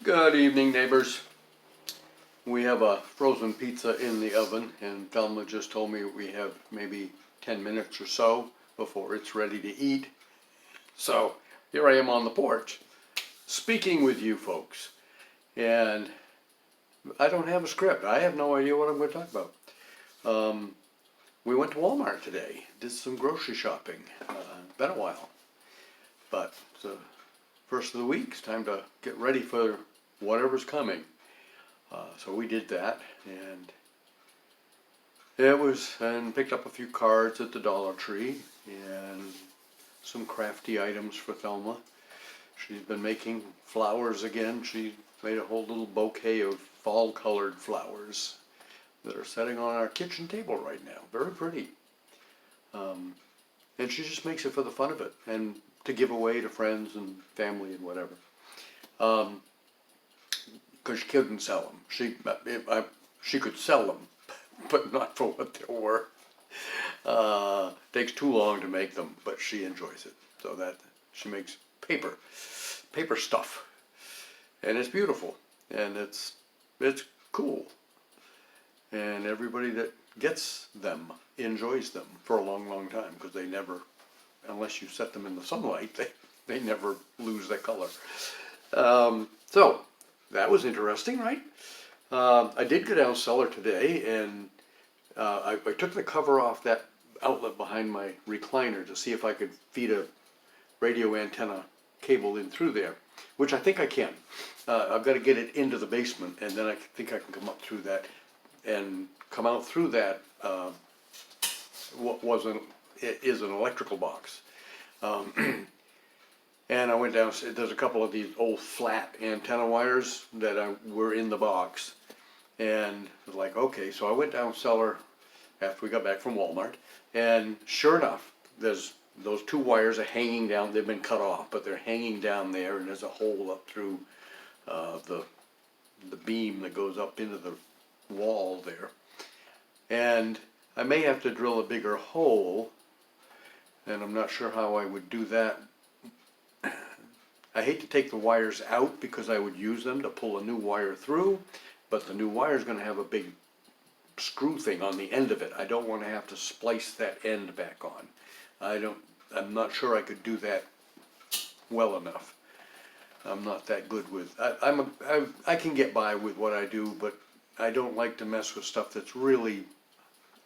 Good evening, neighbors. We have a frozen pizza in the oven, and Thelma just told me we have maybe 10 minutes or so before it's ready to eat. So here I am on the porch speaking with you folks, and I don't have a script. I have no idea what I'm going to talk about. We went to Walmart today, did some grocery shopping. Been a while, but it's the first of the week. It's time to get ready for whatever's coming. So we did that, and picked up a few cards at the Dollar Tree and some crafty items for Thelma. She's been making flowers again. She made a whole little bouquet of fall colored flowers that are sitting on our kitchen table right now. Very pretty. And she just makes it for the fun of it and to give away to friends and family and whatever. Because she couldn't sell them. She could sell them, but not for what they're worth. Takes too long to make them, but she enjoys it. So that she makes paper stuff, and it's beautiful, and it's cool, and everybody that gets them enjoys them for a long time, because they never, unless you set them in the sunlight, they never lose their color. So that was interesting, right? I did go down cellar today, and I took the cover off that outlet behind my recliner to see if I could feed a radio antenna cable in through there, which I think I can. I've got to get it into the basement, and then I think I can come up through that and come out through that is an electrical box. And I went down, there's a couple of these old flat antenna wires that were in the box, and I was like, okay, so I went down cellar after we got back from Walmart, and sure enough, those two wires are hanging down. They've been cut off, but they're hanging down there, and there's a hole up through the beam that goes up into the wall there. And I may have to drill a bigger hole, and I'm not sure how I would do that. I hate to take the wires out because I would use them to pull a new wire through, but the new wire is going to have a big screw thing on the end of it. I don't want to have to splice that end back on. I'm not sure I could do that well enough. I'm not that good with, I can get by with what I do, but I don't like to mess with stuff that's really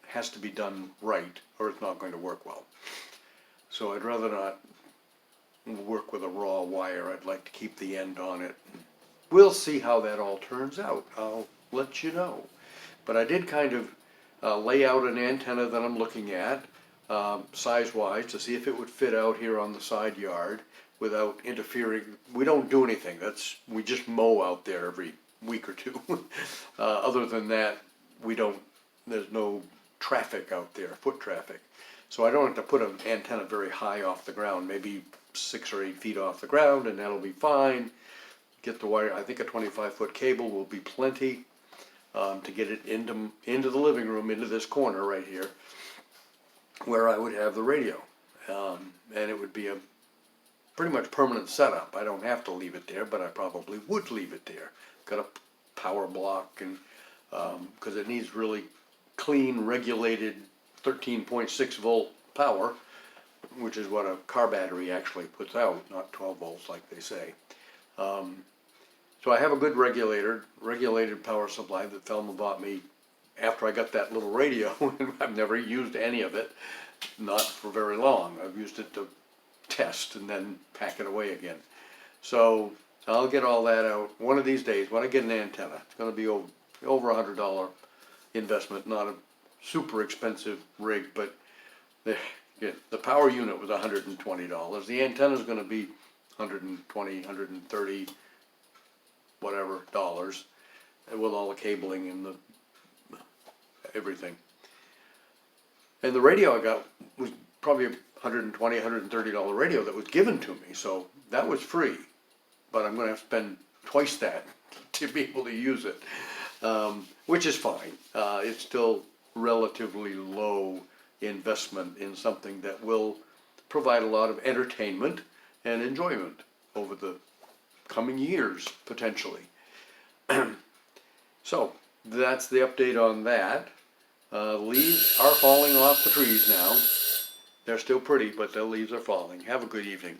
has to be done right, or it's not going to work well. So I'd rather not work with a raw wire. I'd like to keep the end on it. We'll see how that all turns out. I'll let you know. But I did kind of lay out an antenna that I'm looking at, size-wise, to see if it would fit out here on the side yard without interfering. We don't do anything. We just mow out there every week or two. Other than that, there's no traffic out there, foot traffic. So I don't have to put an antenna very high off the ground, maybe 6 or 8 feet off the ground, and that'll be fine. Get the wire. I think a 25-foot cable will be plenty to get it into the living room, into this corner right here, where I would have the radio, and it would be a pretty much permanent setup. I don't have to leave it there, but I probably would leave it there. Got a power block, and because it needs really clean, regulated 13.6 volt power, which is what a car battery actually puts out, not 12 volts like they say. So I have a good regulated power supply that Thelma bought me after I got that little radio. I've never used any of it, not for very long. I've used it to test and then pack it away again. So I'll get all that out one of these days when I get an antenna. It's going to be over $100 investment, not a super expensive rig, but the power unit was $120. The antenna is going to be $120, $130, whatever dollars, with all the cabling and the everything. And the radio I got was probably a $120, $130 radio that was given to me, so that was free. But I'm going to have to spend twice that to be able to use it, which is fine. It's still relatively low investment in something that will provide a lot of entertainment and enjoyment over the coming years, potentially. So, that's the update on that. Leaves are falling off the trees now. They're still pretty, but the leaves are falling. Have a good evening.